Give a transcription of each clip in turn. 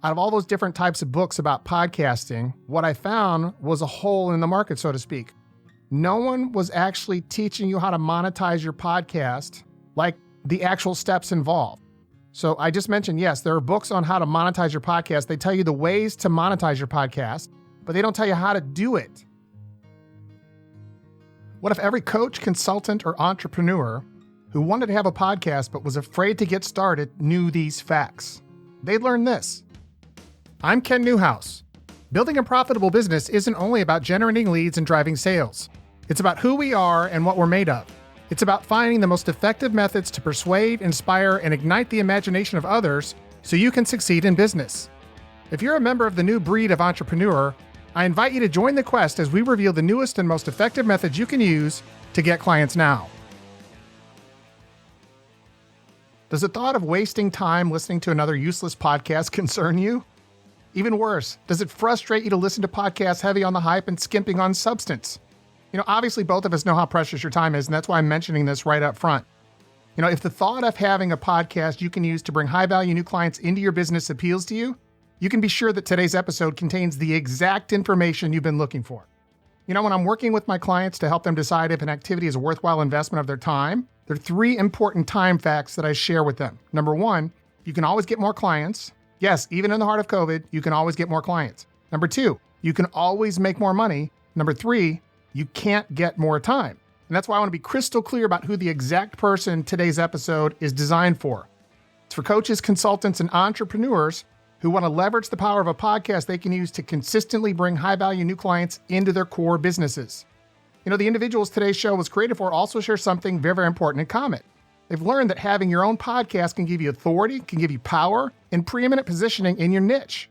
Out of all those different types of books about podcasting, what I found was a hole in the market, so to speak. No one was actually teaching you how to monetize your podcast, like the actual steps involved. So I just mentioned, yes, there are books on how to monetize your podcast. They tell you the ways to monetize your podcast, but they don't tell you how to do it. What if every coach, consultant, or entrepreneur who wanted to have a podcast but was afraid to get started knew these facts? They'd learn this. I'm Ken Newhouse. Building a profitable business isn't only about generating leads and driving sales. It's about who we are and what we're made of. It's about finding the most effective methods to persuade, inspire, and ignite the imagination of others so you can succeed in business. If you're a member of the new breed of entrepreneur, I invite you to join the quest as we reveal the newest and most effective methods you can use to get clients now. Does the thought of wasting time listening to another useless podcast concern you? Even worse, does it frustrate you to listen to podcasts heavy on the hype and skimping on substance? Obviously both of us know how precious your time is, and that's why I'm mentioning this right up front. If the thought of having a podcast you can use to bring high-value new clients into your business appeals to you, you can be sure that today's episode contains the exact information you've been looking for. When I'm working with my clients to help them decide if an activity is a worthwhile investment of their time, there are 3 important time facts that I share with them. Number 1, you can always get more clients. Yes, even in the heart of COVID, you can always get more clients. Number 2, you can always make more money. Number 3, you can't get more time. And that's why I want to be crystal clear about who the exact person today's episode is designed for. It's for coaches, consultants, and entrepreneurs who want to leverage the power of a podcast they can use to consistently bring high-value new clients into their core businesses. The individuals today's show was created for also share something very, very important in common. They've learned that having your own podcast can give you authority, can give you power, and preeminent positioning in your niche.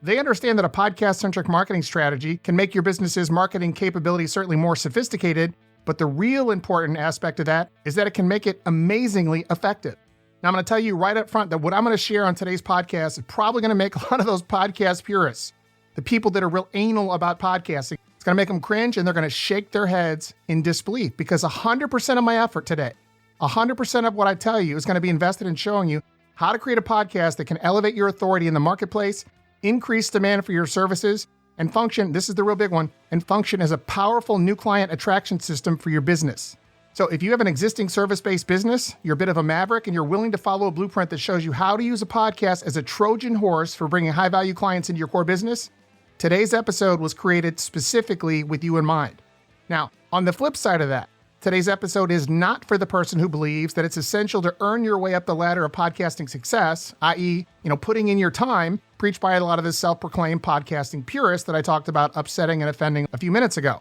They understand that a podcast-centric marketing strategy can make your business's marketing capabilities certainly more sophisticated, but the real important aspect of that is that it can make it amazingly effective. Now, I'm going to tell you right up front that what I'm going to share on today's podcast is probably going to make a lot of those podcast purists, the people that are real anal about podcasting, it's going to make them cringe and they're going to shake their heads in disbelief because 100% of my effort today, 100% of what I tell you is going to be invested in showing you how to create a podcast that can elevate your authority in the marketplace, increase demand for your services, and function, this is the real big one, and function as a powerful new client attraction system for your business. So if you have an existing service-based business, you're a bit of a maverick, and you're willing to follow a blueprint that shows you how to use a podcast as a Trojan horse for bringing high-value clients into your core business, today's episode was created specifically with you in mind. Now, on the flip side of that, today's episode is not for the person who believes that it's essential to earn your way up the ladder of podcasting success, i.e., putting in your time, preached by a lot of the self-proclaimed podcasting purists that I talked about upsetting and offending a few minutes ago.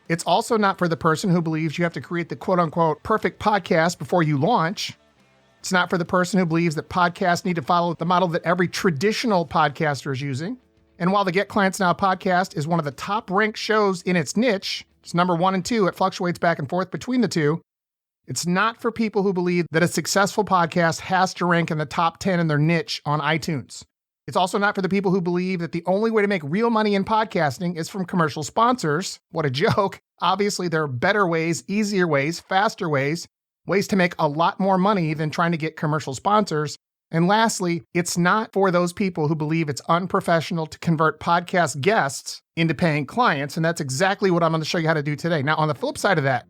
It's also not for the person who believes you have to create the quote-unquote perfect podcast before you launch. It's not for the person who believes that podcasts need to follow the model that every traditional podcaster is using. And while the Get Clients Now podcast is one of the top-ranked shows in its niche, it's number 1 and 2. It fluctuates back and forth between the two. It's not for people who believe that a successful podcast has to rank in the top 10 in their niche on iTunes. It's also not for the people who believe that the only way to make real money in podcasting is from commercial sponsors. What a joke. Obviously, there are better ways, easier ways, faster ways to make a lot more money than trying to get commercial sponsors. And lastly, it's not for those people who believe it's unprofessional to convert podcast guests into paying clients, and that's exactly what I'm going to show you how to do today. Now, on the flip side of that,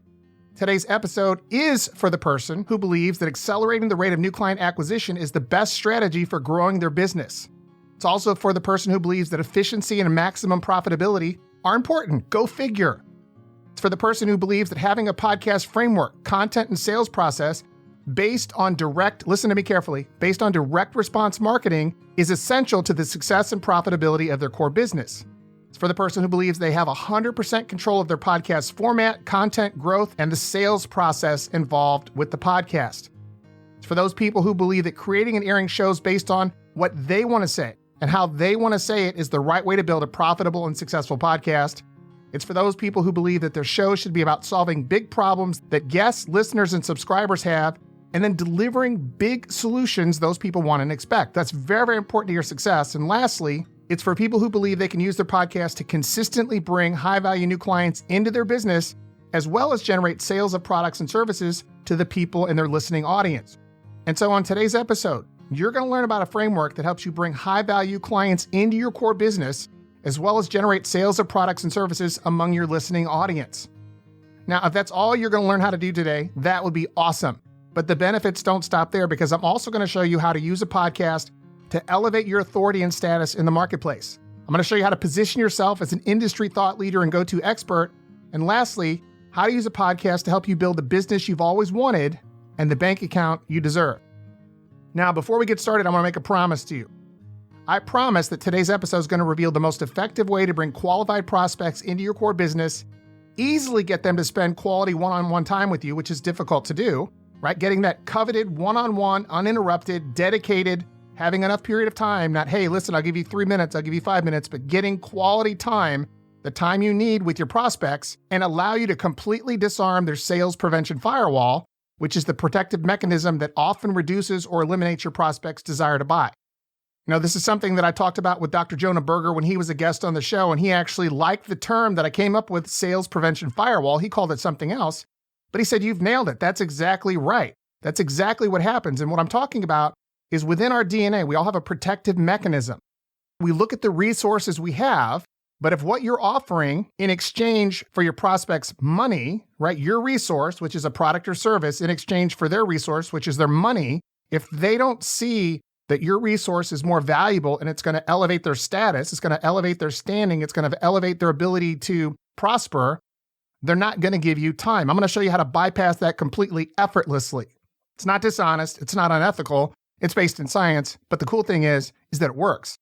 today's episode is for the person who believes that accelerating the rate of new client acquisition is the best strategy for growing their business. It's also for the person who believes that efficiency and maximum profitability are important. Go figure. It's for the person who believes that having a podcast framework, content, and sales process based on listen to me carefully, based on direct response marketing is essential to the success and profitability of their core business. It's for the person who believes they have 100% control of their podcast format, content, growth, and the sales process involved with the podcast. It's for those people who believe that creating and airing shows based on what they want to say and how they want to say it is the right way to build a profitable and successful podcast. It's for those people who believe that their show should be about solving big problems that guests, listeners, and subscribers have, and then delivering big solutions those people want and expect. That's very, very important to your success. And lastly, it's for people who believe they can use their podcast to consistently bring high-value new clients into their business, as well as generate sales of products and services to the people in their listening audience. And so on today's episode, you're going to learn about a framework that helps you bring high-value clients into your core business, as well as generate sales of products and services among your listening audience. Now, if that's all you're going to learn how to do today, that would be awesome. But the benefits don't stop there, because I'm also going to show you how to use a podcast to elevate your authority and status in the marketplace. I'm going to show you how to position yourself as an industry thought leader and go-to expert. And lastly, how to use a podcast to help you build the business you've always wanted and the bank account you deserve. Now, before we get started, I want to make a promise to you. I promise that today's episode is going to reveal the most effective way to bring qualified prospects into your core business, easily get them to spend quality one-on-one time with you, which is difficult to do, right? Getting that coveted one-on-one, uninterrupted, dedicated, having enough period of time, not, hey, listen, I'll give you 3 minutes, I'll give you 5 minutes, but getting quality time, the time you need with your prospects, and allow you to completely disarm their sales prevention firewall, which is the protective mechanism that often reduces or eliminates your prospects' desire to buy. Now, this is something that I talked about with Dr. Jonah Berger when he was a guest on the show, and he actually liked the term that I came up with, sales prevention firewall. He called it something else, but he said, you've nailed it. That's exactly right. That's exactly what happens. And what I'm talking about is within our DNA, we all have a protective mechanism. We look at the resources we have, but if what you're offering in exchange for your prospects' money, right, your resource, which is a product or service, in exchange for their resource, which is their money, if they don't see that your resource is more valuable and it's going to elevate their status, it's going to elevate their standing, it's going to elevate their ability to prosper, they're not going to give you time. I'm going to show you how to bypass that completely effortlessly. It's not dishonest, it's not unethical, it's based in science, but the cool thing is that it works.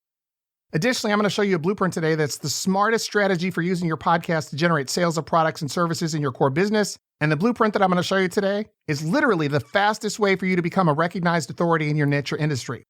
Additionally, I'm going to show you a blueprint today that's the smartest strategy for using your podcast to generate sales of products and services in your core business. And the blueprint that I'm going to show you today is literally the fastest way for you to become a recognized authority in your niche or industry.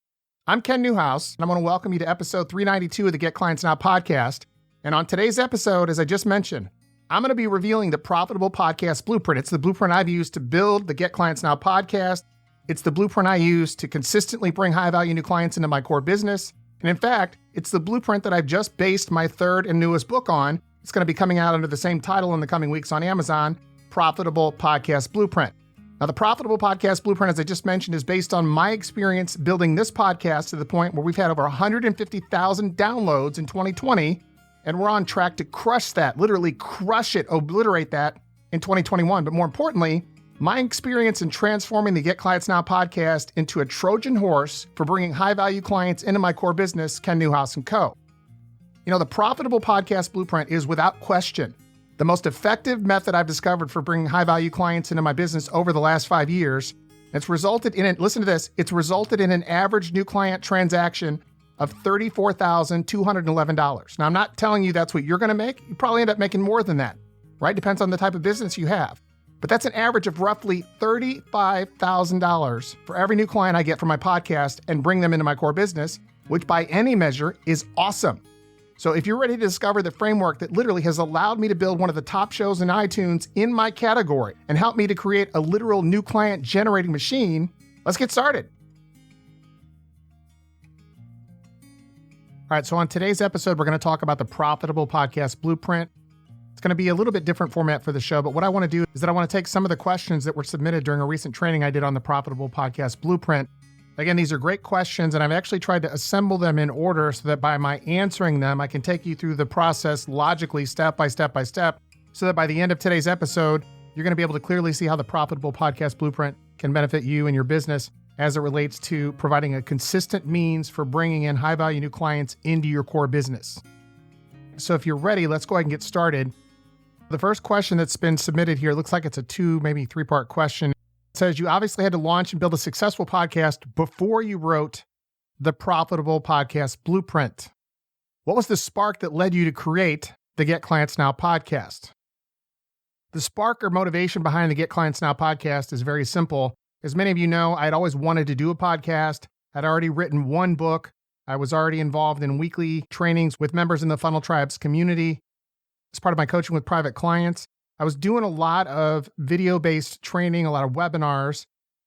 I'm Ken Newhouse, and I want to welcome you to episode 392 of the Get Clients Now podcast. And on today's episode, as I just mentioned, I'm going to be revealing the Profitable Podcast Blueprint. It's the blueprint I've used to build the Get Clients Now podcast. It's the blueprint I use to consistently bring high-value new clients into my core business. And in fact, it's the blueprint that I've just based my third and newest book on. It's going to be coming out under the same title in the coming weeks on Amazon, Profitable Podcast Blueprint. Now, the Profitable Podcast Blueprint, as I just mentioned, is based on my experience building this podcast to the point where we've had over 150,000 downloads in 2020, and we're on track to crush that, literally crush it, obliterate that in 2021. But more importantly, my experience in transforming the Get Clients Now podcast into a Trojan horse for bringing high-value clients into my core business, Ken Newhouse & Co. You know, the Profitable Podcast Blueprint is without question the most effective method I've discovered for bringing high-value clients into my business over the last 5 years. It's resulted in, listen to this, it's resulted in an average new client transaction of $34,211. Now, I'm not telling you that's what you're going to make. You probably end up making more than that, right? Depends on the type of business you have. But that's an average of roughly $35,000 for every new client I get from my podcast and bring them into my core business, which by any measure is awesome. So if you're ready to discover the framework that literally has allowed me to build one of the top shows in iTunes in my category and help me to create a literal new client generating machine, let's get started. All right, so on today's episode, we're going to talk about the Profitable Podcast Blueprint. It's going to be a little bit different format for the show, but what I want to do is that I want to take some of the questions that were submitted during a recent training I did on the Profitable Podcast Blueprint. Again, these are great questions, and I've actually tried to assemble them in order so that by my answering them, I can take you through the process logically, step by step by step, so that by the end of today's episode, you're going to be able to clearly see how the Profitable Podcast Blueprint can benefit you and your business as it relates to providing a consistent means for bringing in high-value new clients into your core business. So if you're ready, let's go ahead and get started. The first question that's been submitted here looks like it's a 2, maybe 3-part question. It says, you obviously had to launch and build a successful podcast before you wrote the Profitable Podcast Blueprint. What was the spark that led you to create the Get Clients Now podcast? The spark or motivation behind the Get Clients Now podcast is very simple. As many of you know, I'd always wanted to do a podcast. I'd already written one book. I was already involved in weekly trainings with members in the Funnel Tribes community. As part of my coaching with private clients, I was doing a lot of video-based training, a lot of webinars,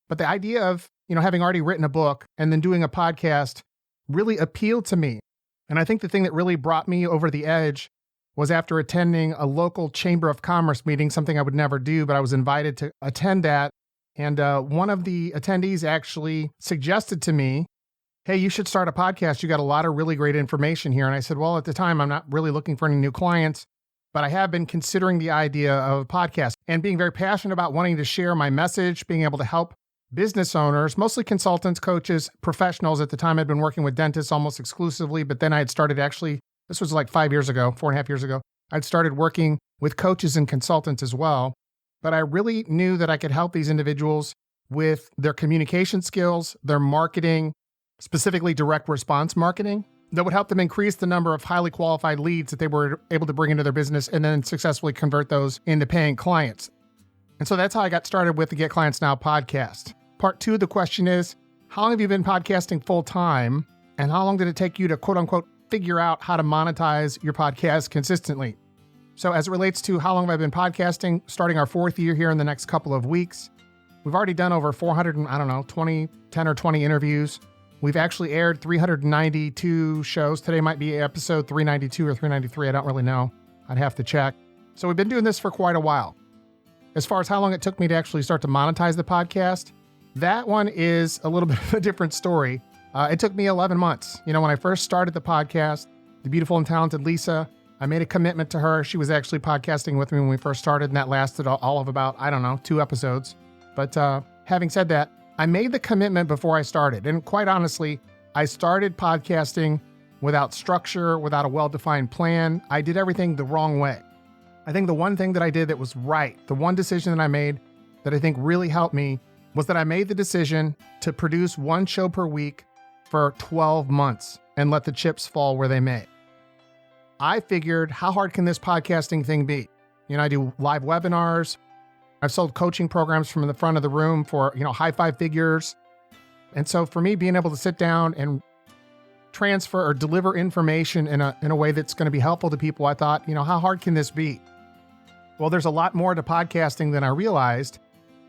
but the idea of, having already written a book and then doing a podcast really appealed to me. And I think the thing that really brought me over the edge was after attending a local Chamber of Commerce meeting, something I would never do, but I was invited to attend that. And one of the attendees actually suggested to me hey, you should start a podcast. You got a lot of really great information here. And I said, well, at the time, I'm not really looking for any new clients, but I have been considering the idea of a podcast and being very passionate about wanting to share my message, being able to help business owners, mostly consultants, coaches, professionals. At the time, I'd been working with dentists almost exclusively, but then I had started this was like 5 years ago, 4.5 years ago. I'd started working with coaches and consultants as well. But I really knew that I could help these individuals with their communication skills, their marketing, specifically direct response marketing, that would help them increase the number of highly qualified leads that they were able to bring into their business and then successfully convert those into paying clients. And so that's how I got started with the Get Clients Now podcast. Part 2 of the question is, how long have you been podcasting full time? And how long did it take you to quote unquote figure out how to monetize your podcast consistently? So as it relates to how long have I been podcasting, starting our 4th year here in the next couple of weeks, we've already done over 10 or 20 interviews. We've actually aired 392 shows. Today might be episode 392 or 393. I don't really know. I'd have to check. So we've been doing this for quite a while. As far as how long it took me to actually start to monetize the podcast, that one is a little bit of a different story. It took me 11 months. When I first started the podcast, the beautiful and talented Lisa, I made a commitment to her. She was actually podcasting with me when we first started, and that lasted all of about, 2 episodes. But having said that, I made the commitment before I started. And quite honestly, I started podcasting without structure, without a well-defined plan. I did everything the wrong way. I think the one thing that I did that was right, the one decision that I made that I think really helped me, was that I made the decision to produce 1 show per week for 12 months and let the chips fall where they may. I figured, how hard can this podcasting thing be? I do live webinars. I've sold coaching programs from the front of the room for, high 5 figures. And so for me, being able to sit down and transfer or deliver information in a way that's going to be helpful to people, I thought, how hard can this be? Well, there's a lot more to podcasting than I realized,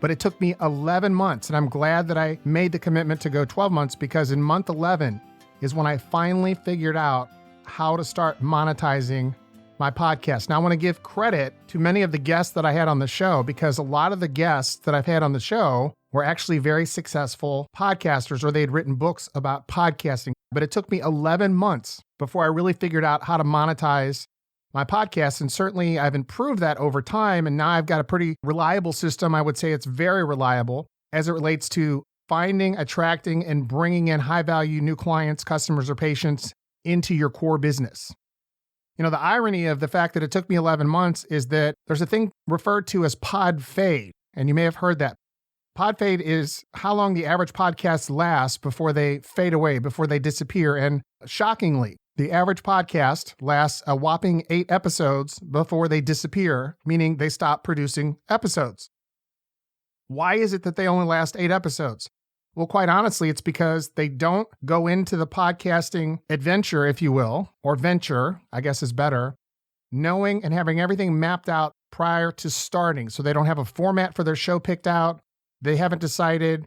but it took me 11 months. And I'm glad that I made the commitment to go 12 months, because in month 11 is when I finally figured out how to start monetizing my podcast. Now, I want to give credit to many of the guests that I had on the show, because a lot of the guests that I've had on the show were actually very successful podcasters, or they'd written books about podcasting. But it took me 11 months before I really figured out how to monetize my podcast. And certainly I've improved that over time. And now I've got a pretty reliable system. I would say it's very reliable as it relates to finding, attracting, and bringing in high-value new clients, customers, or patients into your core business. The irony of the fact that it took me 11 months is that there's a thing referred to as pod fade, and you may have heard that. Pod fade is how long the average podcast lasts before they fade away, before they disappear. And shockingly, the average podcast lasts a whopping 8 episodes before they disappear, meaning they stop producing episodes. Why is it that they only last 8 episodes? Well, quite honestly, it's because they don't go into the podcasting adventure, if you will, or venture, I guess is better, knowing and having everything mapped out prior to starting. So they don't have a format for their show picked out. They haven't decided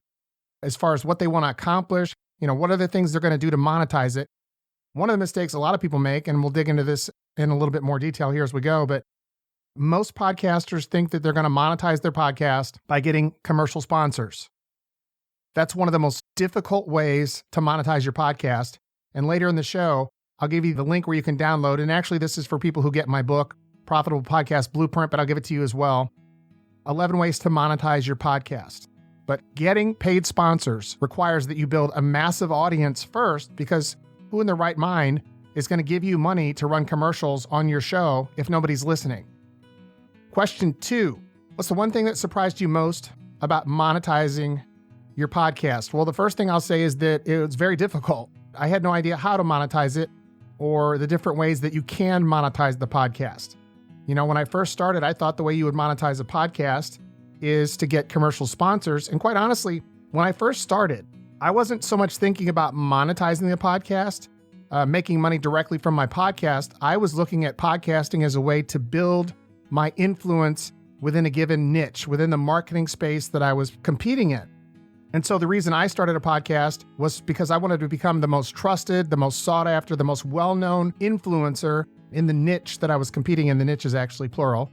as far as what they want to accomplish, what are the things they're going to do to monetize it. One of the mistakes a lot of people make, and we'll dig into this in a little bit more detail here as we go, but most podcasters think that they're going to monetize their podcast by getting commercial sponsors. That's one of the most difficult ways to monetize your podcast. And later in the show, I'll give you the link where you can download. And actually, this is for people who get my book, Profitable Podcast Blueprint, but I'll give it to you as well. 11 ways to monetize your podcast. But getting paid sponsors requires that you build a massive audience first, because who in their right mind is going to give you money to run commercials on your show if nobody's listening? Question 2, what's the one thing that surprised you most about monetizing your podcast? Well, the first thing I'll say is that it was very difficult. I had no idea how to monetize it or the different ways that you can monetize the podcast. When I first started, I thought the way you would monetize a podcast is to get commercial sponsors. And quite honestly, when I first started, I wasn't so much thinking about monetizing the podcast, making money directly from my podcast. I was looking at podcasting as a way to build my influence within a given niche, within the marketing space that I was competing in. And so the reason I started a podcast was because I wanted to become the most trusted, the most sought after, the most well-known influencer in the niche that I was competing in. The niche is actually plural.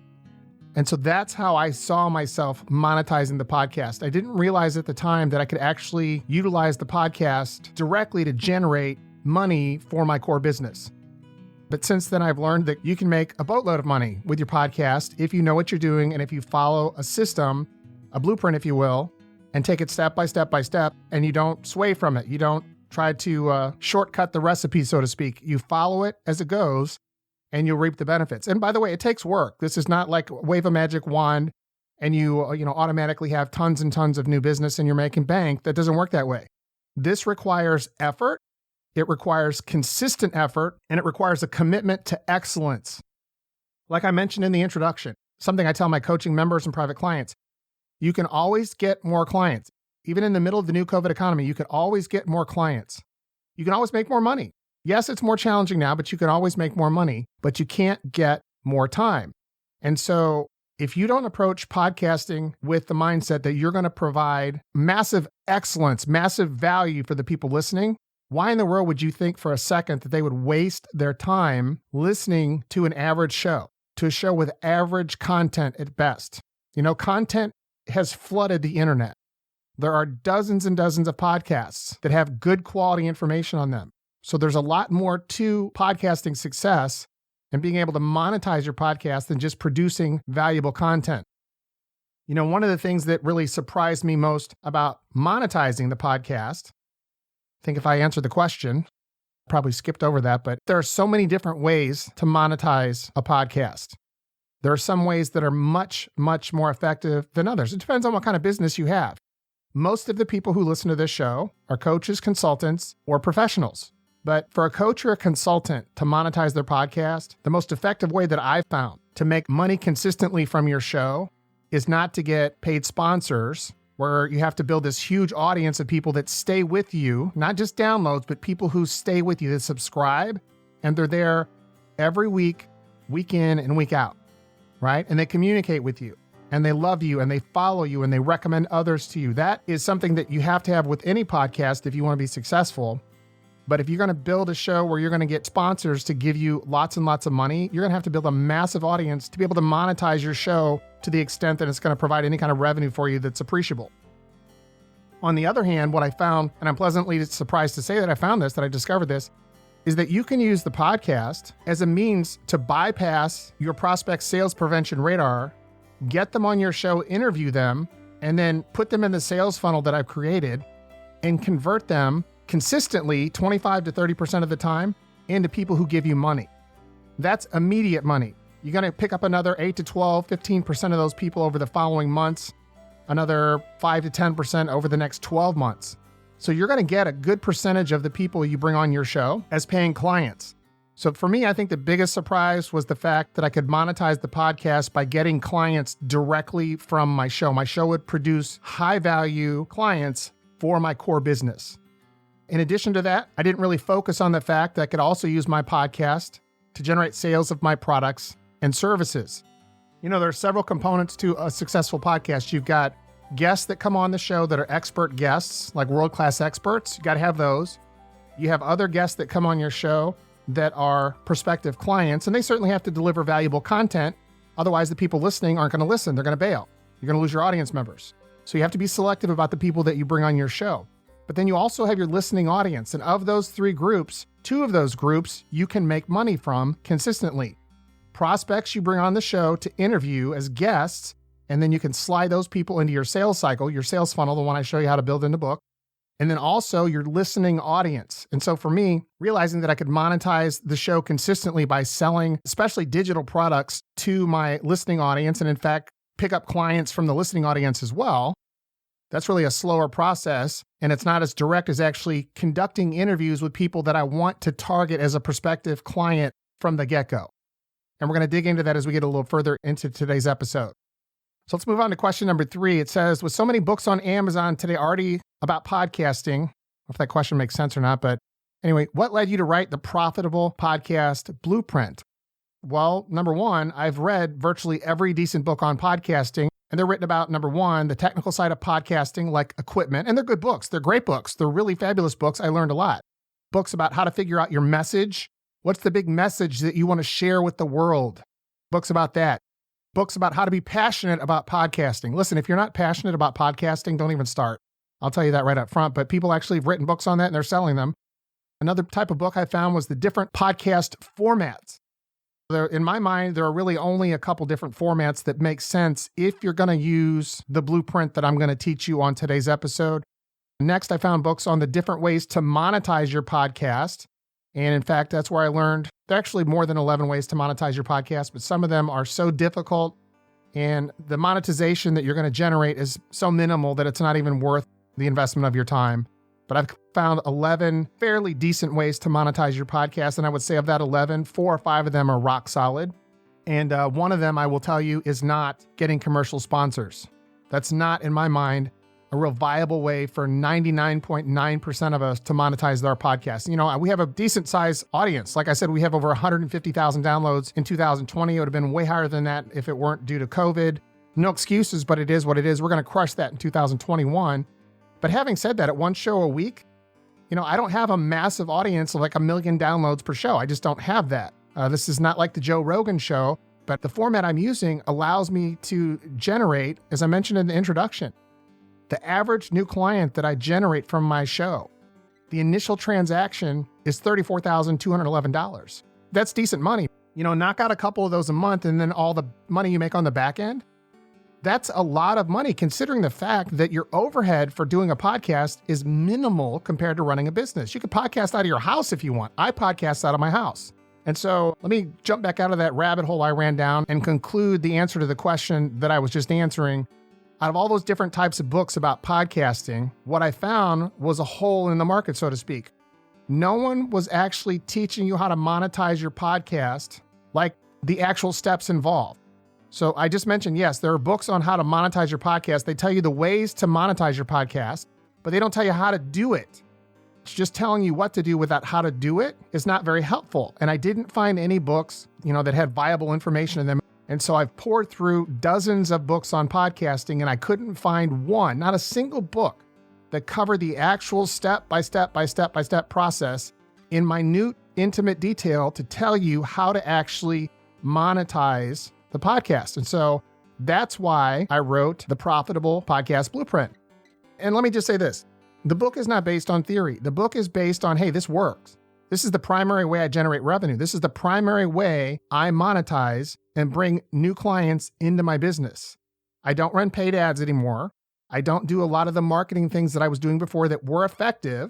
And so that's how I saw myself monetizing the podcast. I didn't realize at the time that I could actually utilize the podcast directly to generate money for my core business. But since then, I've learned that you can make a boatload of money with your podcast if you know what you're doing and if you follow a system, a blueprint, if you will, and take it step by step by step, and you don't sway from it. You don't try to shortcut the recipe, so to speak. You follow it as it goes, and you'll reap the benefits. And by the way, it takes work. This is not like wave a magic wand and you automatically have tons and tons of new business and you're making bank. That doesn't work that way. This requires effort. It requires consistent effort, and it requires a commitment to excellence. Like I mentioned in the introduction, something I tell my coaching members and private clients, you can always get more clients. Even in the middle of the new COVID economy, you can always get more clients. You can always make more money. Yes, it's more challenging now, but you can always make more money, but you can't get more time. And so if you don't approach podcasting with the mindset that you're going to provide massive excellence, massive value for the people listening, why in the world would you think for a second that they would waste their time listening to an average show, to a show with average content at best? Content has flooded the internet. There are dozens and dozens of podcasts that have good quality information on them. So there's a lot more to podcasting success and being able to monetize your podcast than just producing valuable content. One of the things that really surprised me most about monetizing the podcast, I think if I answered the question, probably skipped over that, but there are so many different ways to monetize a podcast. There are some ways that are much, much more effective than others. It depends on what kind of business you have. Most of the people who listen to this show are coaches, consultants, or professionals. But for a coach or a consultant to monetize their podcast, the most effective way that I've found to make money consistently from your show is not to get paid sponsors, where you have to build this huge audience of people that stay with you, not just downloads, but people who stay with you, that subscribe, and they're there every week, week in and week out, right? And they communicate with you, and they love you, and they follow you, and they recommend others to you. That is something that you have to have with any podcast if you want to be successful. But if you're going to build a show where you're going to get sponsors to give you lots and lots of money, you're going to have to build a massive audience to be able to monetize your show to the extent that it's going to provide any kind of revenue for you that's appreciable. On the other hand, what I found, and I'm pleasantly surprised to say that I found this, that I discovered this, is that you can use the podcast as a means to bypass your prospect sales prevention radar, get them on your show, interview them, and then put them in the sales funnel that I've created and convert them consistently 25 to 30% of the time into people who give you money. That's immediate money. You're going to pick up another 8 to 12, 15% of those people over the following months, another 5 to 10% over the next 12 months. So you're going to get a good percentage of the people you bring on your show as paying clients. So for me, I think the biggest surprise was the fact that I could monetize the podcast by getting clients directly from my show. My show would produce high value clients for my core business. In addition to that, I didn't really focus on the fact that I could also use my podcast to generate sales of my products and services. There are several components to a successful podcast. You've got guests that come on the show that are expert guests, like world-class experts. You got to have those. You have other guests that come on your show that are prospective clients, and they certainly have to deliver valuable content. Otherwise, the people listening aren't going to listen. They're going to bail. You're going to lose your audience members. So you have to be selective about the people that you bring on your show. But then you also have your listening audience. And of those three groups, two of those groups you can make money from consistently. Prospects you bring on the show to interview as guests, and then you can slide those people into your sales cycle, your sales funnel, the one I show you how to build in the book. And then also your listening audience. And so for me, realizing that I could monetize the show consistently by selling, especially digital products, to my listening audience, and in fact, pick up clients from the listening audience as well, that's really a slower process, and it's not as direct as actually conducting interviews with people that I want to target as a prospective client from the get-go. And we're going to dig into that as we get a little further into today's episode. So let's move on to question number 3. It says, with so many books on Amazon today already about podcasting, I don't know if that question makes sense or not, but anyway, what led you to write the Profitable Podcast Blueprint? Well, number one, I've read virtually every decent book on podcasting. And they're written about, number one, the technical side of podcasting, like equipment. And they're good books. They're great books. They're really fabulous books. I learned a lot. Books about how to figure out your message. What's the big message that you want to share with the world? Books about that. books about how to be passionate about podcasting. Listen, if you're not passionate about podcasting, don't even start. I'll tell you that right up front, but people actually have written books on that and they're selling them. Another type of book I found was the different podcast formats. In my mind, there are really only a couple different formats that make sense if you're going to use the blueprint that I'm going to teach you on today's episode. Next, I found books on the different ways to monetize your podcast. And in fact, that's where I learned there are actually more than 11 ways to monetize your podcast, but some of them are so difficult and the monetization that you're going to generate is so minimal that it's not even worth the investment of your time. But I've found 11 fairly decent ways to monetize your podcast. And I would say of that 11, 4 or 5 of them are rock solid. And one of them, I will tell you, is not getting commercial sponsors. That's not, in my mind, a real viable way for 99.9% of us to monetize our podcast. You know, we have a decent sized audience. Like I said, we have over 150,000 downloads in 2020. It would have been way higher than that if it weren't due to COVID. No excuses, but it is what it is. We're going to crush that in 2021. But having said that, at one show a week, you know, I don't have a massive audience of like 1 million downloads per show. I just don't have that. This is not like the Joe Rogan show, but the format I'm using allows me to generate, as I mentioned in the introduction, the average new client that I generate from my show, the initial transaction is $34,211. That's decent money. You know, knock out a couple of those a month and then all the money you make on the back end. That's a lot of money considering the fact that your overhead for doing a podcast is minimal compared to running a business. You could podcast out of your house if you want. I podcast out of my house. And so let me jump back out of that rabbit hole I ran down and conclude the answer to the question that I was just answering. Out of all those different types of books about podcasting, what I found was a hole in the market, so to speak. No one was actually teaching you how to monetize your podcast like the actual steps involved. So I just mentioned, yes, there are books on how to monetize your podcast. They tell you the ways to monetize your podcast, but they don't tell you how to do it. It's just telling you what to do without how to do it is not very helpful. And I didn't find any books, that had viable information in them. And so I've poured through dozens of books on podcasting and I couldn't find one, not a single book that covered the actual step-by-step process in minute, intimate detail to tell you how to actually monetize the podcast. And so that's why I wrote the Profitable Podcast Blueprint. And let me just say this. The book is not based on theory. The book is based on, hey, this works. This is the primary way I generate revenue. This is the primary way I monetize and bring new clients into my business. I don't run paid ads anymore. I don't do a lot of the marketing things that I was doing before that were effective.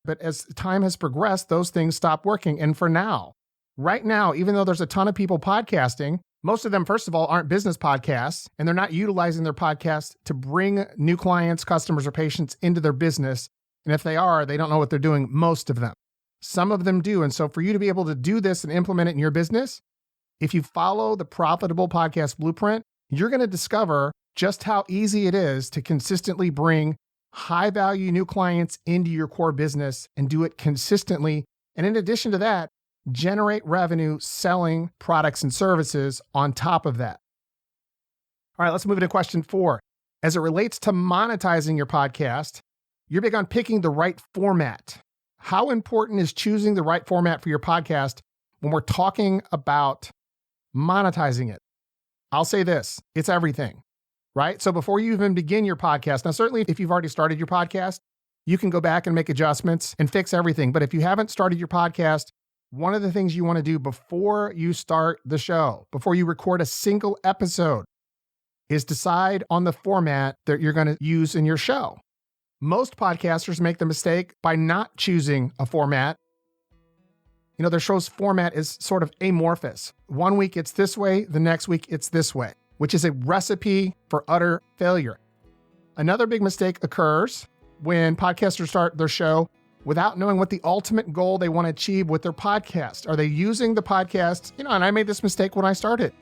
But as time has progressed, those things stop working. And for now, right now, even though there's a ton of people podcasting, most of them, first of all, aren't business podcasts, and they're not utilizing their podcast to bring new clients, customers, or patients into their business. And if they are, they don't know what they're doing, most of them. Some of them do. And so for you to be able to do this and implement it in your business, if you follow the Profitable Podcast Blueprint, you're going to discover just how easy it is to consistently bring high-value new clients into your core business and do it consistently. And in addition to that, generate revenue selling products and services on top of that. All right, let's move into question 4. As it relates to monetizing your podcast, you're big on picking the right format. How important is choosing the right format for your podcast when we're talking about monetizing it? I'll say this, it's everything, right? So before you even begin your podcast, now certainly if you've already started your podcast, you can go back and make adjustments and fix everything. But if you haven't started your podcast, one of the things you want to do before you start the show, before you record a single episode, is decide on the format that you're going to use in your show. Most podcasters make the mistake by not choosing a format. Their show's format is sort of amorphous. One week it's this way, the next week it's this way, which is a recipe for utter failure. Another big mistake occurs when podcasters start their show without knowing what the ultimate goal they want to achieve with their podcast. Are they using the podcast? And I made this mistake when I started.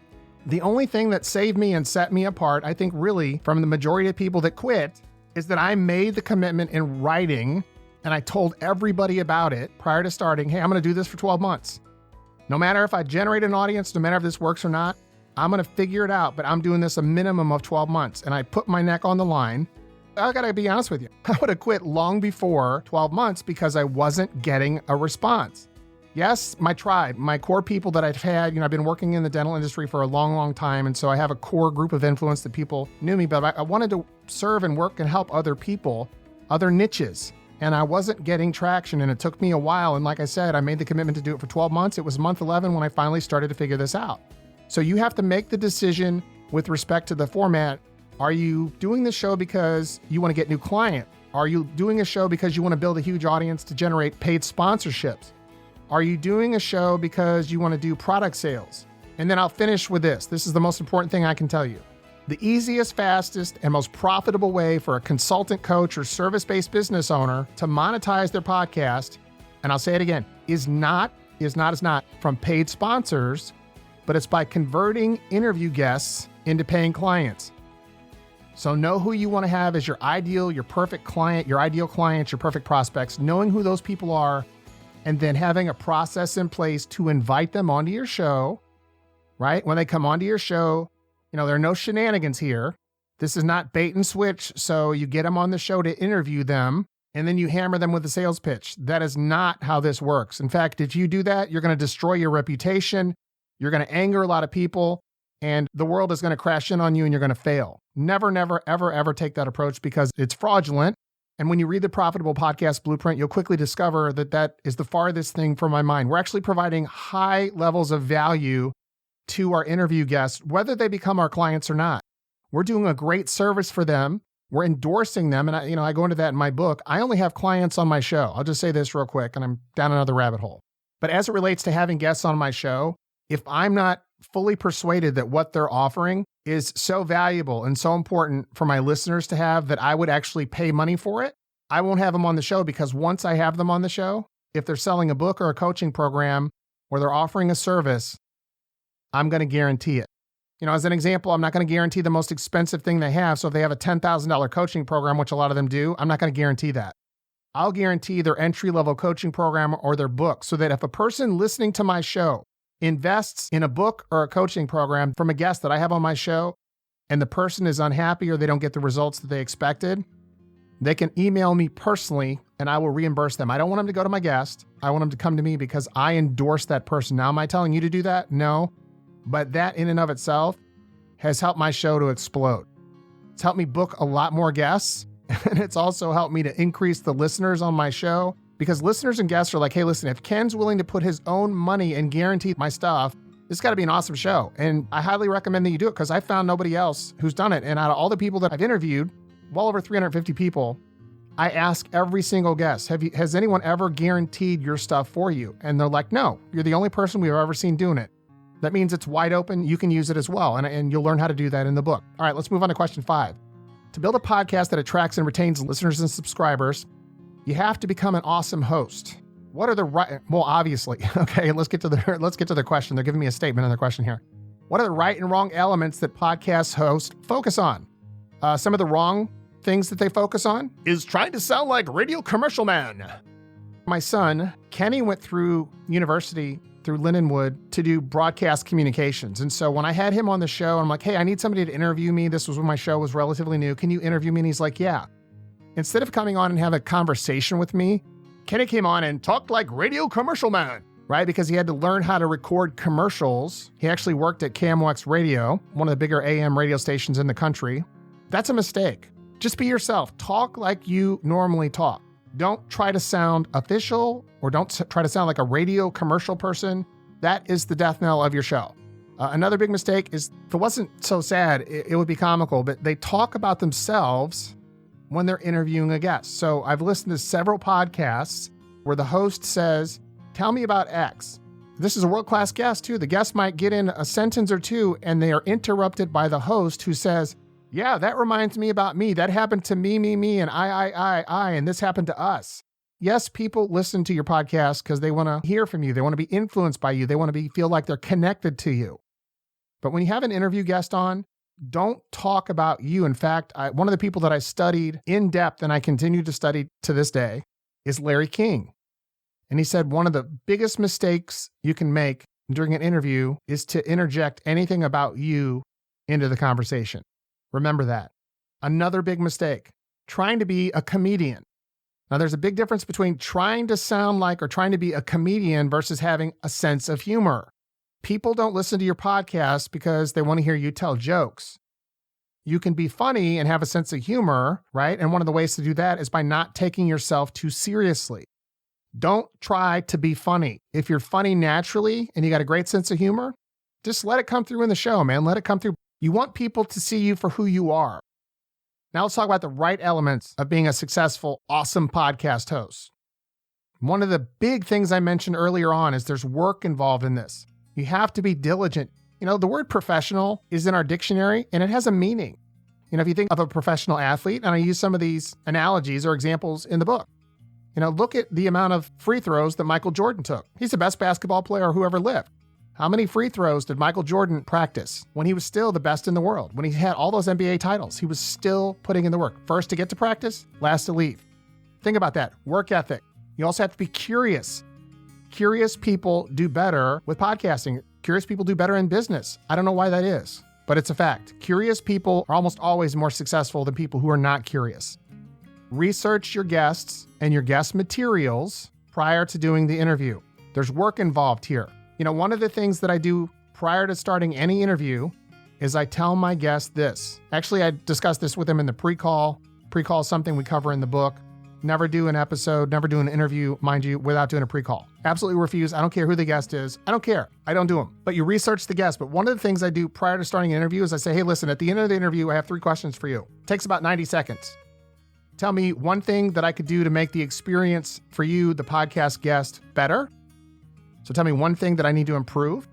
The only thing that saved me and set me apart, I think really from the majority of people that quit, is that I made the commitment in writing and I told everybody about it prior to starting, hey, I'm going to do this for 12 months. No matter if I generate an audience, no matter if this works or not, I'm going to figure it out, but I'm doing this a minimum of 12 months. And I put my neck on the line. I got to be honest with you. I would have quit long before 12 months because I wasn't getting a response. Yes, my tribe, my core people that I've had, I've been working in the dental industry for a long, long time. And so I have a core group of influence that people knew me, but I wanted to serve and work and help other people, other niches. And I wasn't getting traction, and it took me a while. And like I said, I made the commitment to do it for 12 months. It was month 11 when I finally started to figure this out. So you have to make the decision with respect to the format. Are you doing the show because you want to get new client? Are you doing a show because you want to build a huge audience to generate paid sponsorships? Are you doing a show because you want to do product sales? And then I'll finish with this. This is the most important thing I can tell you. The easiest, fastest, and most profitable way for a consultant, coach, or service-based business owner to monetize their podcast, and I'll say it again, is not from paid sponsors, but it's by converting interview guests into paying clients. So know who you want to have as your ideal, your perfect client, your ideal clients, your perfect prospects, knowing who those people are, and then having a process in place to invite them onto your show, right? When they come onto your show, there are no shenanigans here. This is not bait and switch. So you get them on the show to interview them, and then you hammer them with a sales pitch. That is not how this works. In fact, if you do that, you're going to destroy your reputation. You're going to anger a lot of people, and the world is going to crash in on you, and you're going to fail. Never, never, ever, ever take that approach because it's fraudulent. And when you read the Profitable Podcast Blueprint, you'll quickly discover that that is the farthest thing from my mind. We're actually providing high levels of value to our interview guests, whether they become our clients or not. We're doing a great service for them. We're endorsing them. And I go into that in my book. I only have clients on my show. I'll just say this real quick, and I'm down another rabbit hole. But as it relates to having guests on my show, if I'm not fully persuaded that what they're offering is so valuable and so important for my listeners to have that I would actually pay money for it, I won't have them on the show, because once I have them on the show, if they're selling a book or a coaching program or they're offering a service, I'm going to guarantee it. As an example, I'm not going to guarantee the most expensive thing they have. So if they have a $10,000 coaching program, which a lot of them do, I'm not going to guarantee that. I'll guarantee their entry-level coaching program or their book, so that if a person listening to my show invests in a book or a coaching program from a guest that I have on my show, and the person is unhappy or they don't get the results that they expected, they can email me personally and I will reimburse them. I don't want them to go to my guest. I want them to come to me because I endorse that person. Now, am I telling you to do that? No. But that in and of itself has helped my show to explode. It's helped me book a lot more guests. And it's also helped me to increase the listeners on my show, because listeners and guests are like, hey, listen, if Ken's willing to put his own money and guarantee my stuff, this got to be an awesome show. And I highly recommend that you do it, because I found nobody else who's done it. And out of all the people that I've interviewed, well over 350 people, I ask every single guest, has anyone ever guaranteed your stuff for you? And they're like, no, you're the only person we've ever seen doing it. That means it's wide open. You can use it as well. And you'll learn how to do that in the book. All right, let's move on to question 5. To build a podcast that attracts and retains listeners and subscribers, you have to become an awesome host. What are the right, well, obviously, okay, let's get to the question. They're giving me a statement on the question here. What are the right and wrong elements that podcast hosts focus on? Some of the wrong things that they focus on is trying to sound like radio commercial man. My son, Kenny, went through university through Lindenwood to do broadcast communications. And so when I had him on the show, I'm like, hey, I need somebody to interview me. This was when my show was relatively new. Can you interview me? And he's like, yeah. Instead of coming on and have a conversation with me, Kenny came on and talked like radio commercial man, right? Because he had to learn how to record commercials. He actually worked at KMOX Radio, one of the bigger AM radio stations in the country. That's a mistake. Just be yourself. Talk like you normally talk. Don't try to sound official, or don't try to sound like a radio commercial person. That is the death knell of your show. Another big mistake is, if it wasn't so sad, it would be comical, but they talk about themselves when they're interviewing a guest. So I've listened to several podcasts where the host says, tell me about X. This is a world-class guest too. The guest might get in a sentence or two and they are interrupted by the host, who says, yeah, that reminds me about me. That happened to me, and I, and this happened to us. Yes, people listen to your podcast because they want to hear from you. They want to be influenced by you. They want to feel like they're connected to you. But when you have an interview guest on, don't talk about you. In fact, one of the people that I studied in depth, and I continue to study to this day, is Larry King. And he said one of the biggest mistakes you can make during an interview is to interject anything about you into the conversation. Remember that. Another big mistake, trying to be a comedian. Now, there's a big difference between trying to sound like or trying to be a comedian versus having a sense of humor. People don't listen to your podcast because they want to hear you tell jokes. You can be funny and have a sense of humor, right? And one of the ways to do that is by not taking yourself too seriously. Don't try to be funny. If you're funny naturally and you got a great sense of humor, just let it come through in the show, man. Let it come through. You want people to see you for who you are. Now let's talk about the right elements of being a successful, awesome podcast host. One of the big things I mentioned earlier on is there's work involved in this. You have to be diligent. The word professional is in our dictionary and it has a meaning. If you think of a professional athlete, and I use some of these analogies or examples in the book. Look at the amount of free throws that Michael Jordan took. He's the best basketball player who ever lived. How many free throws did Michael Jordan practice when he was still the best in the world? When he had all those NBA titles, he was still putting in the work. First to get to practice, last to leave. Think about that. Work ethic. You also have to be curious. Curious people do better with podcasting. Curious people do better in business. I don't know why that is, but it's a fact. Curious people are almost always more successful than people who are not curious. Research your guests and your guest materials prior to doing the interview. There's work involved here. One of the things that I do prior to starting any interview is I tell my guest this. Actually, I discussed this with them in the pre-call. Pre-call is something we cover in the book. Never do an episode, never do an interview, mind you, without doing a pre-call. Absolutely refuse. I don't care who the guest is. I don't care. I don't do them. But you research the guest. But one of the things I do prior to starting an interview is I say, hey, listen, at the end of the interview, I have 3 questions for you. It takes about 90 seconds. Tell me one thing that I could do to make the experience for you, the podcast guest, better. So tell me one thing that I need to improve.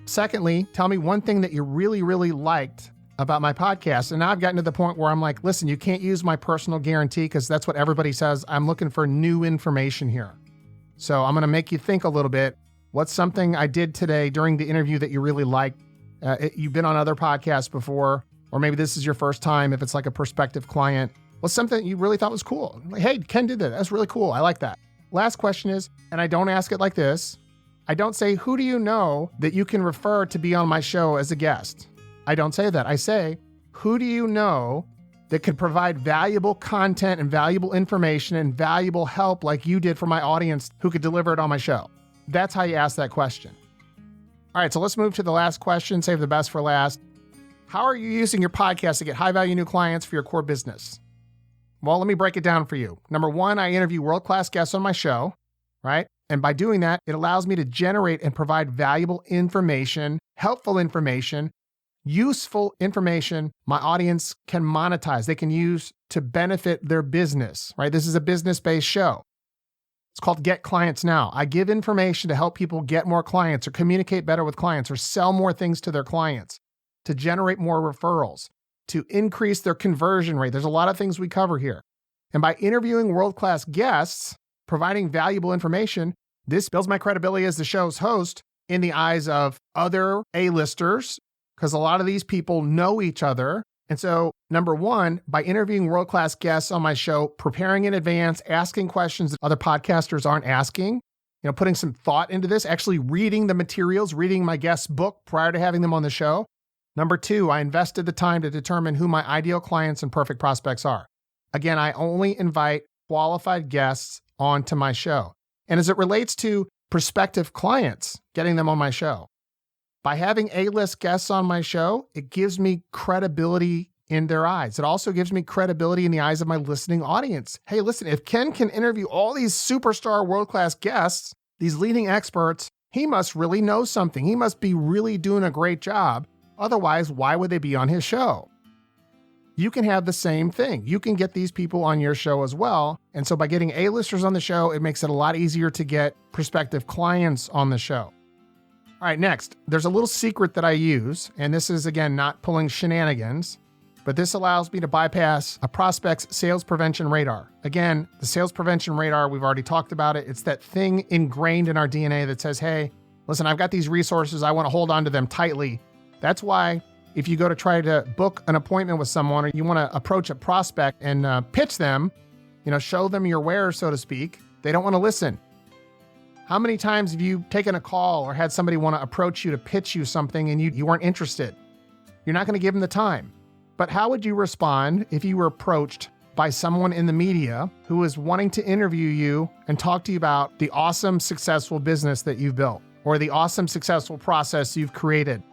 Secondly, tell me one thing that you really, really liked about my podcast. And now I've gotten to the point where I'm like, listen, you can't use my personal guarantee because that's what everybody says. I'm looking for new information here. So I'm going to make you think a little bit. What's something I did today during the interview that you really liked? You've been on other podcasts before, or maybe this is your first time if it's like a prospective client. What's something you really thought was cool? Like, hey, Ken did that. That's really cool. I like that. Last question is, and I don't ask it like this, I don't say, who do you know that you can refer to be on my show as a guest? I don't say that. I say, who do you know that could provide valuable content and valuable information and valuable help like you did for my audience who could deliver it on my show? That's how you ask that question. All right, so let's move to the last question, save the best for last. How are you using your podcast to get high-value new clients for your core business? Well, let me break it down for you. Number 1, I interview world-class guests on my show, right? And by doing that, it allows me to generate and provide valuable information, helpful information, useful information my audience can monetize. They can use to benefit their business, right? This is a business-based show. It's called Get Clients Now. I give information to help people get more clients or communicate better with clients or sell more things to their clients, to generate more referrals, to increase their conversion rate. There's a lot of things we cover here. And by interviewing world-class guests, providing valuable information, this builds my credibility as the show's host in the eyes of other A-listers, because a lot of these people know each other. And so, number 1, by interviewing world-class guests on my show, preparing in advance, asking questions that other podcasters aren't asking, putting some thought into this, actually reading the materials, reading my guest's book prior to having them on the show. Number 2, I invested the time to determine who my ideal clients and perfect prospects are. Again, I only invite qualified guests onto my show. And as it relates to prospective clients, getting them on my show, by having A-list guests on my show, it gives me credibility in their eyes. It also gives me credibility in the eyes of my listening audience. Hey, listen, if Ken can interview all these superstar world-class guests, these leading experts, he must really know something. He must be really doing a great job. Otherwise, why would they be on his show? You can have the same thing. You can get these people on your show as well. And so by getting A-listers on the show, it makes it a lot easier to get prospective clients on the show. All right, next, there's a little secret that I use, and this is, again, not pulling shenanigans, but this allows me to bypass a prospect's sales prevention radar. Again, the sales prevention radar, we've already talked about it. It's that thing ingrained in our DNA that says, hey, listen, I've got these resources. I want to hold on to them tightly. That's why if you go to try to book an appointment with someone or you want to approach a prospect and pitch them, show them your wares, so to speak, they don't want to listen. How many times have you taken a call or had somebody want to approach you to pitch you something and you weren't interested? You're not going to give them the time. But how would you respond if you were approached by someone in the media who is wanting to interview you and talk to you about the awesome, successful business that you've built, or the awesome, successful process you've created,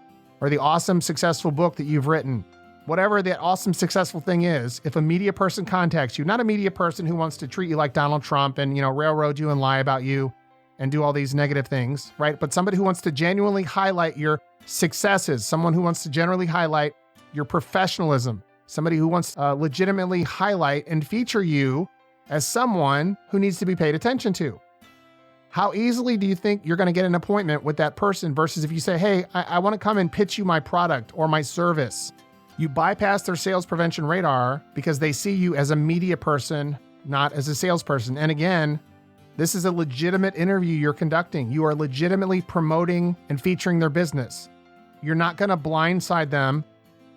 or the awesome, successful book that you've written. Whatever that awesome, successful thing is, if a media person contacts you, not a media person who wants to treat you like Donald Trump and, railroad you and lie about you and do all these negative things, right? But somebody who wants to genuinely highlight your successes, someone who wants to generally highlight your professionalism, somebody who wants to legitimately highlight and feature you as someone who needs to be paid attention to. How easily do you think you're going to get an appointment with that person versus if you say, hey, I want to come and pitch you my product or my service? You bypass their sales prevention radar because they see you as a media person, not as a salesperson. And again, this is a legitimate interview you're conducting. You are legitimately promoting and featuring their business. You're not going to blindside them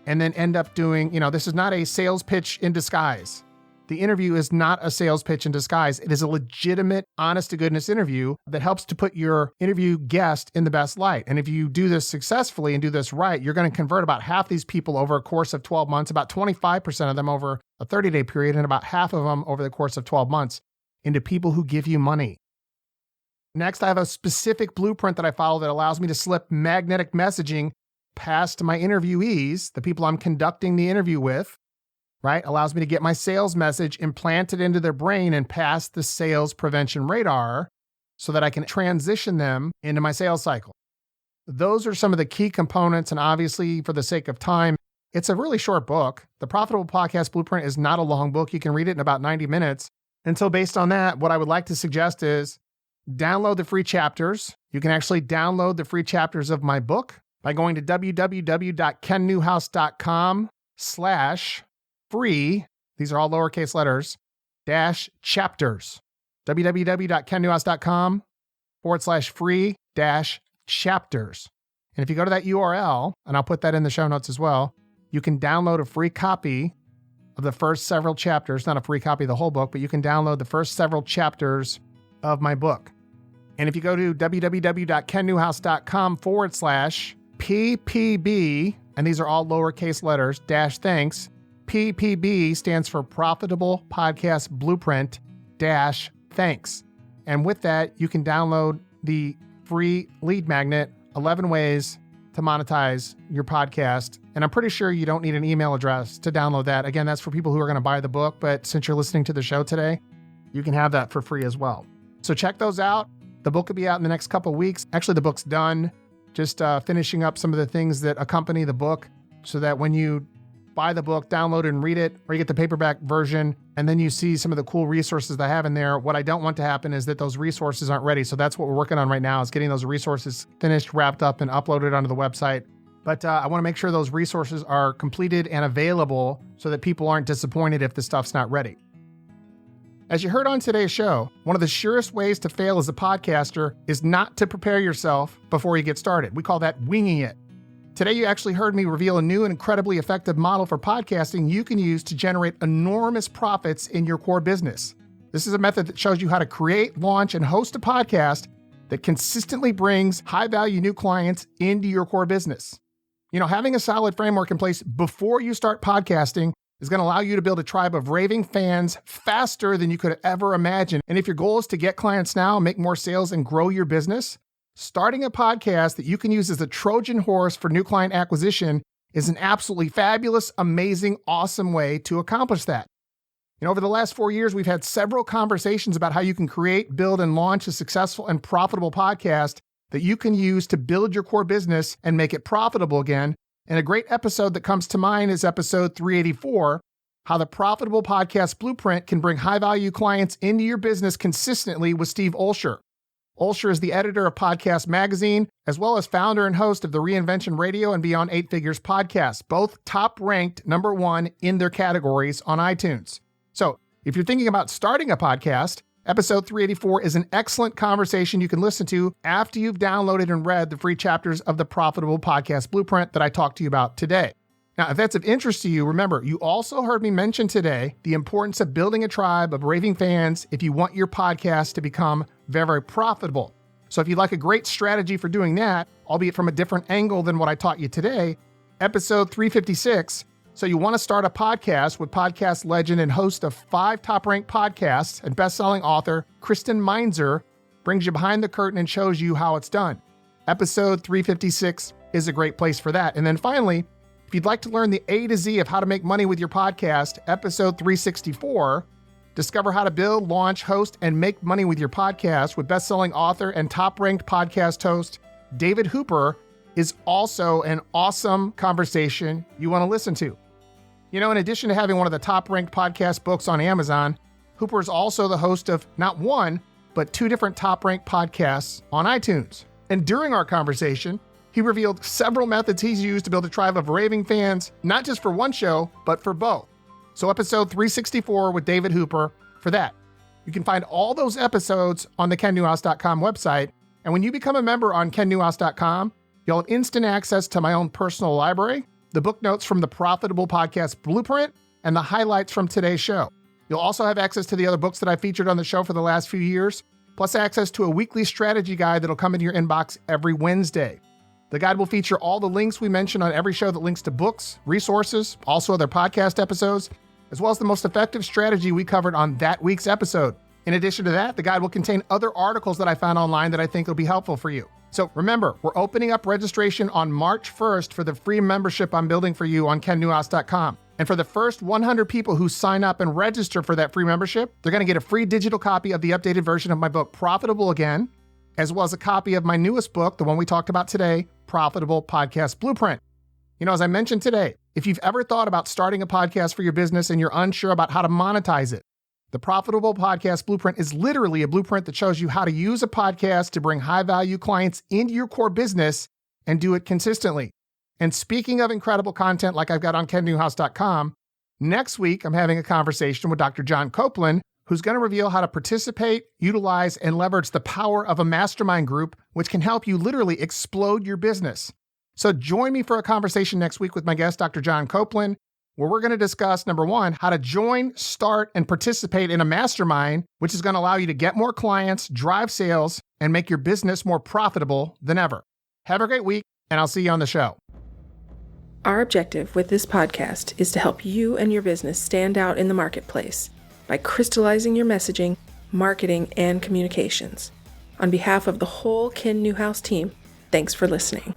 and then end up doing, this is not a sales pitch in disguise. The interview is not a sales pitch in disguise. It is a legitimate, honest-to-goodness interview that helps to put your interview guest in the best light. And if you do this successfully and do this right, you're going to convert about half these people over a course of 12 months, about 25% of them over a 30-day period, and about half of them over the course of 12 months into people who give you money. Next, I have a specific blueprint that I follow that allows me to slip magnetic messaging past my interviewees, the people I'm conducting the interview with, right? Allows me to get my sales message implanted into their brain and past the sales prevention radar so that I can transition them into my sales cycle. Those are some of the key components. And obviously, for the sake of time, it's a really short book. The Profitable Podcast Blueprint is not a long book. You can read it in about 90 minutes. And so based on that, what I would like to suggest is download the free chapters. You can actually download the free chapters of my book by going to www.kennewhouse.com/free, these are all lowercase letters, -chapters. www.kennewhouse.com/free-chapters. And if you go to that URL, and I'll put that in the show notes as well, you can download a free copy of the first several chapters, not a free copy of the whole book, but you can download the first several chapters of my book. And if you go to www.kennewhouse.com/PPB, and these are all lowercase letters, -thanks, PPB stands for Profitable Podcast Blueprint -thanks. And with that, you can download the free lead magnet, 11 ways to monetize your podcast. And I'm pretty sure you don't need an email address to download that. Again, that's for people who are going to buy the book, but since you're listening to the show today, you can have that for free as well. So check those out. The book will be out in the next couple of weeks. Actually, the book's done. Just finishing up some of the things that accompany the book so that when you buy the book, download it and read it, or you get the paperback version, and then you see some of the cool resources that I have in there. What I don't want to happen is that those resources aren't ready. So that's what we're working on right now, is getting those resources finished, wrapped up, and uploaded onto the website. But I want to make sure those resources are completed and available so that people aren't disappointed if the stuff's not ready. As you heard on today's show, one of the surest ways to fail as a podcaster is not to prepare yourself before you get started. We call that winging it. Today, you actually heard me reveal a new and incredibly effective model for podcasting you can use to generate enormous profits in your core business. This is a method that shows you how to create, launch, and host a podcast that consistently brings high-value new clients into your core business. Having a solid framework in place before you start podcasting is going to allow you to build a tribe of raving fans faster than you could ever imagine. And if your goal is to get clients now, make more sales, and grow your business, starting a podcast that you can use as a Trojan horse for new client acquisition is an absolutely fabulous, amazing, awesome way to accomplish that. Over the last 4 years, we've had several conversations about how you can create, build, and launch a successful and profitable podcast that you can use to build your core business and make it profitable again. And a great episode that comes to mind is episode 384, how the Profitable Podcast Blueprint can bring high-value clients into your business consistently, with Steve Olsher. Olsher is the editor of Podcast Magazine, as well as founder and host of the Reinvention Radio and Beyond 8 Figures podcast, both top-ranked #1 in their categories on iTunes. So if you're thinking about starting a podcast, episode 384 is an excellent conversation you can listen to after you've downloaded and read the free chapters of the Profitable Podcast Blueprint that I talked to you about today. Now, if that's of interest to you, remember, you also heard me mention today the importance of building a tribe of raving fans if you want your podcast to become very, very profitable. So if you'd like a great strategy for doing that, albeit from a different angle than what I taught you today, episode 356 So you want to start a podcast with podcast legend and host of 5 top-ranked podcasts and best-selling author Kristen Meinzer brings you behind the curtain and shows you how it's done. Episode 356 is a great place for that. And then finally, if you'd like to learn the A to Z of how to make money with your podcast, episode 364, discover how to build, launch, host, and make money with your podcast with best-selling author and top-ranked podcast host David Hooper, is also an awesome conversation you want to listen to. You know, in addition to having one of the top-ranked podcast books on Amazon, Hooper is also the host of not one, but 2 different top-ranked podcasts on iTunes. And during our conversation, he revealed several methods he's used to build a tribe of raving fans, not just for one show, but for both. So episode 364 with David Hooper for that. You can find all those episodes on the KenNewhouse.com website. And when you become a member on KenNewhouse.com, you'll have instant access to my own personal library, the book notes from the Profitable Podcast Blueprint, and the highlights from today's show. You'll also have access to the other books that I featured on the show for the last few years, plus access to a weekly strategy guide that'll come into your inbox every Wednesday. The guide will feature all the links we mention on every show that links to books, resources, also other podcast episodes, as well as the most effective strategy we covered on that week's episode. In addition to that, the guide will contain other articles that I found online that I think will be helpful for you. So remember, we're opening up registration on March 1st for the free membership I'm building for you on KenNewhouse.com. And for the first 100 people who sign up and register for that free membership, they're going to get a free digital copy of the updated version of my book, Profitable Again, as well as a copy of my newest book, the one we talked about today, Profitable Podcast Blueprint. You know, as I mentioned today, if you've ever thought about starting a podcast for your business and you're unsure about how to monetize it, the Profitable Podcast Blueprint is literally a blueprint that shows you how to use a podcast to bring high-value clients into your core business and do it consistently. And speaking of incredible content like I've got on KenNewhouse.com, next week I'm having a conversation with Dr. John Copeland, who's going to reveal how to participate, utilize, and leverage the power of a mastermind group, which can help you literally explode your business. So join me for a conversation next week with my guest, Dr. John Copeland, where we're going to discuss, number 1, how to join, start, and participate in a mastermind, which is going to allow you to get more clients, drive sales, and make your business more profitable than ever. Have a great week, and I'll see you on the show. Our objective with this podcast is to help you and your business stand out in the marketplace by crystallizing your messaging, marketing, and communications. On behalf of the whole Ken Newhouse team, thanks for listening.